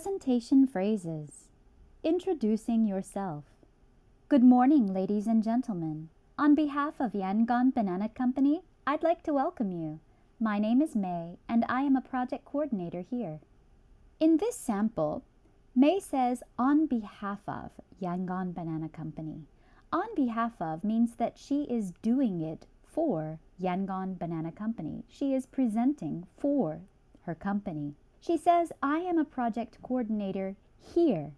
Presentation phrases. Introducing yourself. Good morning, ladies and gentlemen. On behalf of Yangon Banana Company, I'd like to welcome you. My name is May, and I am a project coordinator here. In this sample, May says on behalf of Yangon Banana Company. On behalf of means that she is doing it for Yangon Banana Company. She is presenting for her company. She says, I am a project coordinator here.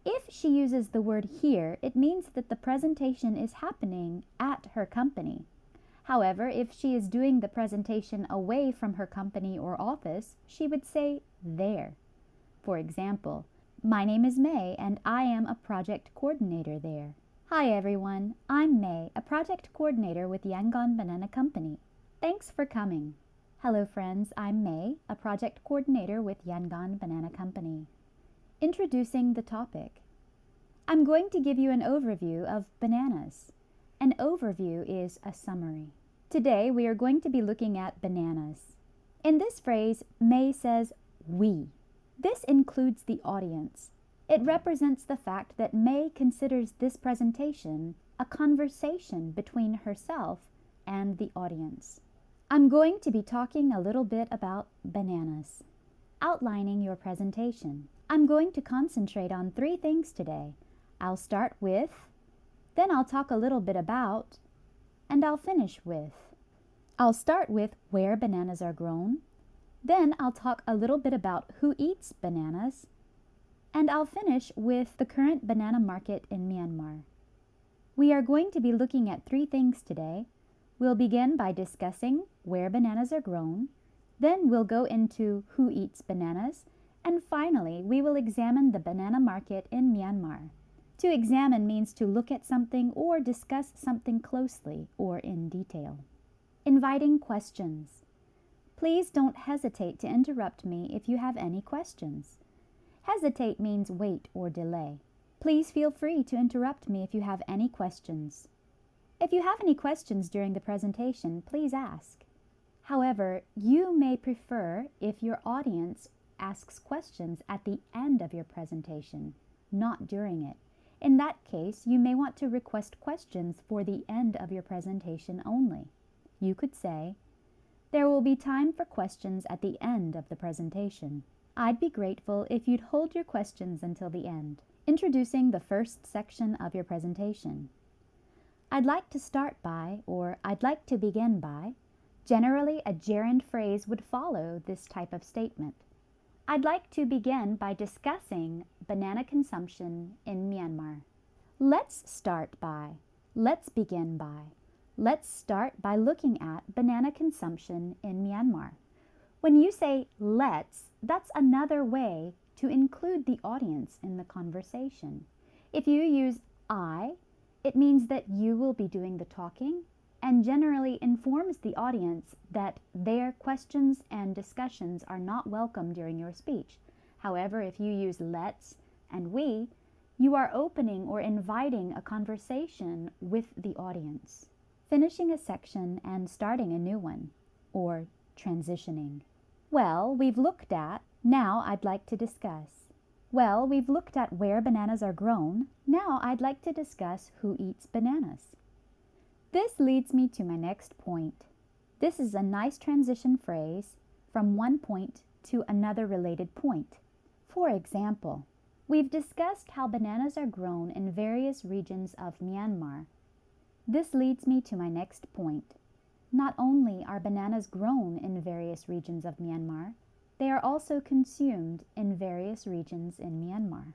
If she uses the word here, it means that the presentation is happening at her company. However, if she is doing the presentation away from her company or office, she would say there. For example, my name is May and I am a project coordinator there. Hi everyone, I'm May, a project coordinator with Yangon Banana Company. Thanks for coming. Hello friends, I'm May, a project coordinator with Yangon Banana Company. Introducing the topic. I'm going to give you an overview of bananas. An overview is a summary. Today we are going to be looking at bananas. In this phrase, May says we. This includes the audience. It represents the fact that May considers this presentation a conversation between herself and the audience. I'm going to be talking a little bit about bananas. Outlining your presentation. I'm going to concentrate on 3 things today. I'll start with, then I'll talk a little bit about, and I'll finish with. I'll start with where bananas are grown, then I'll talk a little bit about who eats bananas, and I'll finish with the current banana market in Myanmar. We are going to be looking at 3 things today. We'll begin by discussing where bananas are grown, then we'll go into who eats bananas, and finally we will examine the banana market in Myanmar. To examine means to look at something or discuss something closely or in detail. Inviting questions. Please don't hesitate to interrupt me if you have any questions. Hesitate means wait or delay. Please feel free to interrupt me if you have any questions. If you have any questions during the presentation, please ask. However, you may prefer if your audience asks questions at the end of your presentation, not during it. In that case, you may want to request questions for the end of your presentation only. You could say, there will be time for questions at the end of the presentation. I'd be grateful if you'd hold your questions until the end. Introducing the first section of your presentation. I'd like to start by, or I'd like to begin by. Generally, a gerund phrase would follow this type of statement. I'd like to begin by discussing banana consumption in Myanmar. Let's start by. Let's begin by. Let's start by looking at banana consumption in Myanmar. When you say let's, that's another way to include the audience in the conversation. If you use I, it means that you will be doing the talking and generally informs the audience that their questions and discussions are not welcome during your speech. However, if you use let's and we, you are opening or inviting a conversation with the audience. Finishing a section and starting a new one, or transitioning. Well, we've looked at, now I'd like to discuss. Well, we've looked at where bananas are grown. Now I'd like to discuss who eats bananas. This leads me to my next point. This is a nice transition phrase from one point to another related point. For example, we've discussed how bananas are grown in various regions of Myanmar. This leads me to my next point. Not only are bananas grown in various regions of Myanmar, they are also consumed in various regions in Myanmar.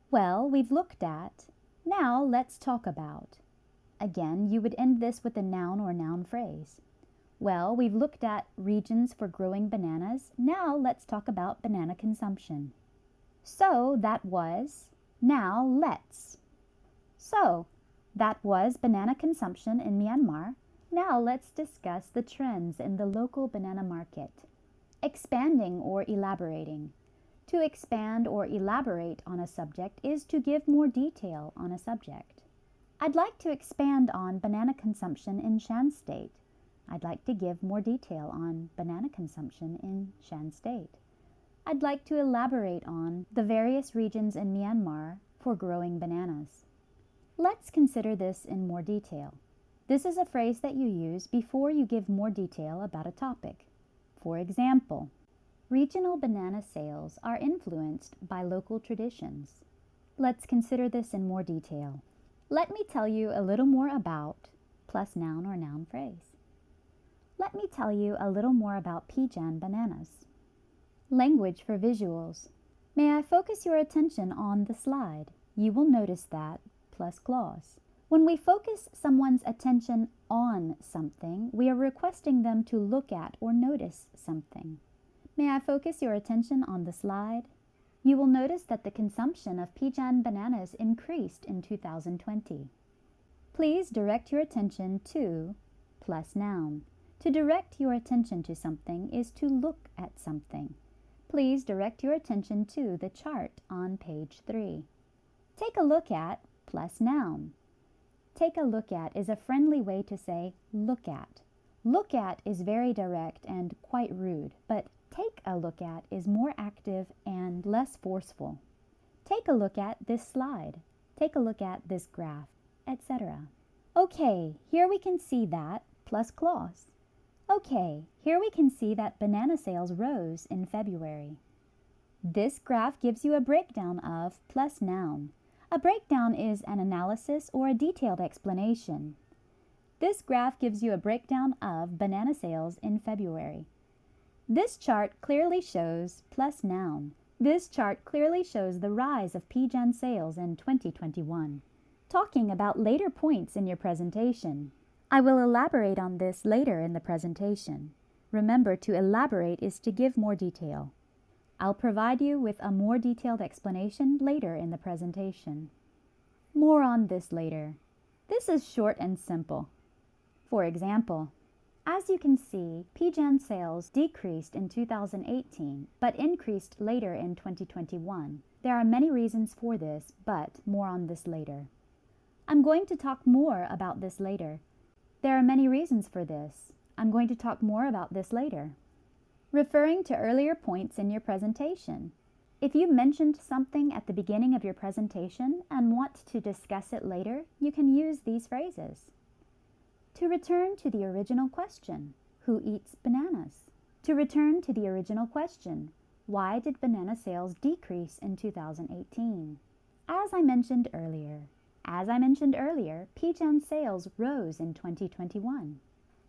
Well, we've looked at. Now let's talk about. Again, you would end this with a noun or noun phrase. Well, we've looked at regions for growing bananas. Now let's talk about banana consumption. So that was. Now let's. So that was banana consumption in Myanmar. Now let's discuss the trends in the local banana market. Expanding or elaborating. To expand or elaborate on a subject is to give more detail on a subject. I'd like to expand on banana consumption in Shan State. I'd like to give more detail on banana consumption in Shan State. I'd like to elaborate on the various regions in Myanmar for growing bananas. Let's consider this in more detail. This is a phrase that you use before you give more detail about a topic. For example, regional banana sales are influenced by local traditions. Let's consider this in more detail. Let me tell you a little more about plus noun or noun phrase. Let me tell you a little more about Pigeon bananas. Language for visuals. May I focus your attention on the slide? You will notice that plus clause. When we focus someone's attention on something, we are requesting them to look at or notice something. May I focus your attention on the slide? You will notice that the consumption of Pigeon bananas increased in 2020. Please direct your attention to plus noun. To direct your attention to something is to look at something. Please direct your attention to the chart on page 3. Take a look at plus noun. Take a look at is a friendly way to say look at. Look at is very direct and quite rude, but take a look at is more active and less forceful. Take a look at this slide. Take a look at this graph, etc. Okay, here we can see that plus clause. Okay, here we can see that banana sales rose in February. This graph gives you a breakdown of plus noun. A breakdown is an analysis or a detailed explanation. This graph gives you a breakdown of banana sales in February. This chart clearly shows plus noun. This chart clearly shows the rise of Pigeon sales in 2021. Talking about later points in your presentation. I will elaborate on this later in the presentation. Remember, to elaborate is to give more detail. I'll provide you with a more detailed explanation later in the presentation. More on this later. This is short and simple. For example, as you can see, Pigeon sales decreased in 2018, but increased later in 2021. There are many reasons for this, but more on this later. I'm going to talk more about this later. There are many reasons for this. I'm going to talk more about this later. Referring to earlier points in your presentation. If you mentioned something at the beginning of your presentation and want to discuss it later, you can use these phrases. To return to the original question, who eats bananas? To return to the original question, why did banana sales decrease in 2018? As I mentioned earlier, Pigeon sales rose in 2021.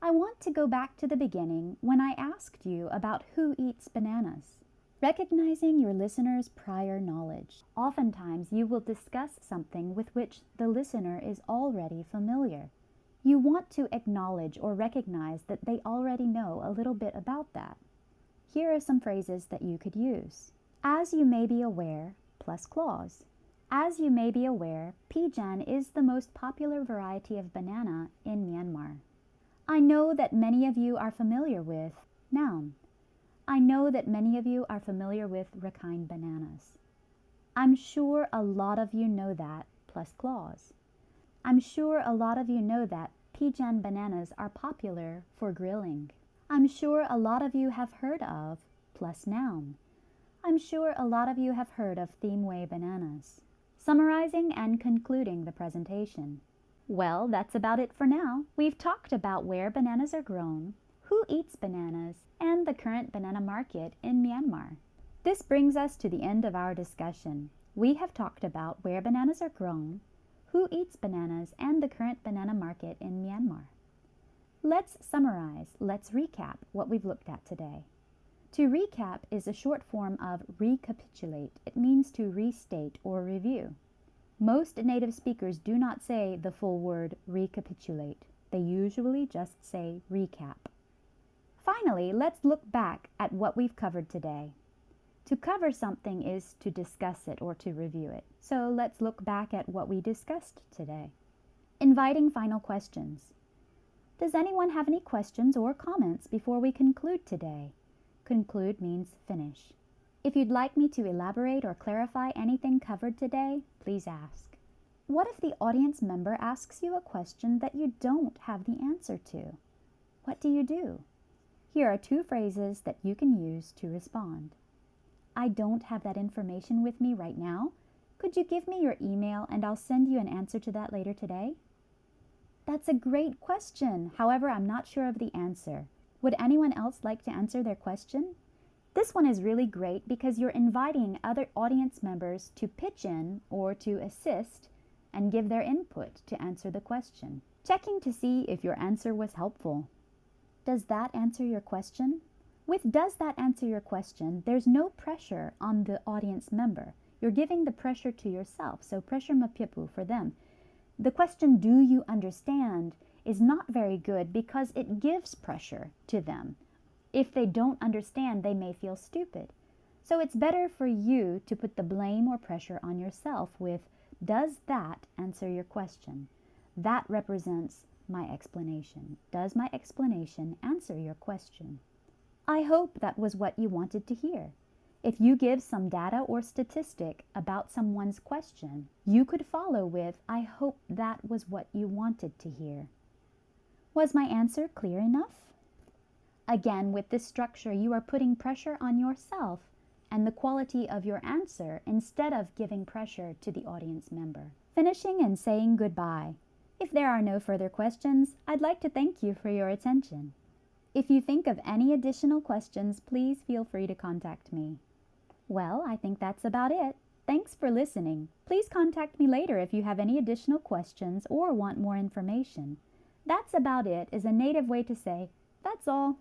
I want to go back to the beginning when I asked you about who eats bananas. Recognizing your listener's prior knowledge. Oftentimes you will discuss something with which the listener is already familiar. You want to acknowledge or recognize that they already know a little bit about that. Here are some phrases that you could use. As you may be aware, plus clause. As you may be aware, Pigeon is the most popular variety of banana in Myanmar. I know that many of you are familiar with noun. I know that many of you are familiar with Rakhine bananas. I'm sure a lot of you know that plus clause. I'm sure a lot of you know that Pigeon bananas are popular for grilling. I'm sure a lot of you have heard of plus noun. I'm sure a lot of you have heard of Themeway bananas. Summarizing and concluding the presentation. Well, that's about it for now. We've talked about where bananas are grown, who eats bananas, and the current banana market in Myanmar. This brings us to the end of our discussion. We have talked about where bananas are grown, who eats bananas, and the current banana market in Myanmar. Let's summarize, let's recap what we've looked at today. To recap is a short form of recapitulate. It means to restate or review. Most native speakers do not say the full word recapitulate. They usually just say recap. Finally, let's look back at what we've covered today. To cover something is to discuss it or to review it. So let's look back at what we discussed today. Inviting final questions. Does anyone have any questions or comments before we conclude today? Conclude means finish. If you'd like me to elaborate or clarify anything covered today, please ask. What if the audience member asks you a question that you don't have the answer to? What do you do? Here are two phrases that you can use to respond. I don't have that information with me right now. Could you give me your email and I'll send you an answer to that later today? That's a great question. However, I'm not sure of the answer. Would anyone else like to answer their question? This one is really great because you're inviting other audience members to pitch in or to assist and give their input to answer the question. Checking to see if your answer was helpful. Does that answer your question? With does that answer your question, there's no pressure on the audience member. You're giving the pressure to yourself, so pressure mapipu for them. The question, do you understand, is not very good because it gives pressure to them. If they don't understand, they may feel stupid. So it's better for you to put the blame or pressure on yourself with, does that answer your question? That represents my explanation. Does my explanation answer your question? I hope that was what you wanted to hear. If you give some data or statistic about someone's question, you could follow with, I hope that was what you wanted to hear. Was my answer clear enough? Again, with this structure, you are putting pressure on yourself and the quality of your answer instead of giving pressure to the audience member. Finishing and saying goodbye. If there are no further questions, I'd like to thank you for your attention. If you think of any additional questions, please feel free to contact me. Well, I think that's about it. Thanks for listening. Please contact me later if you have any additional questions or want more information. That's about it is a native way to say, that's all.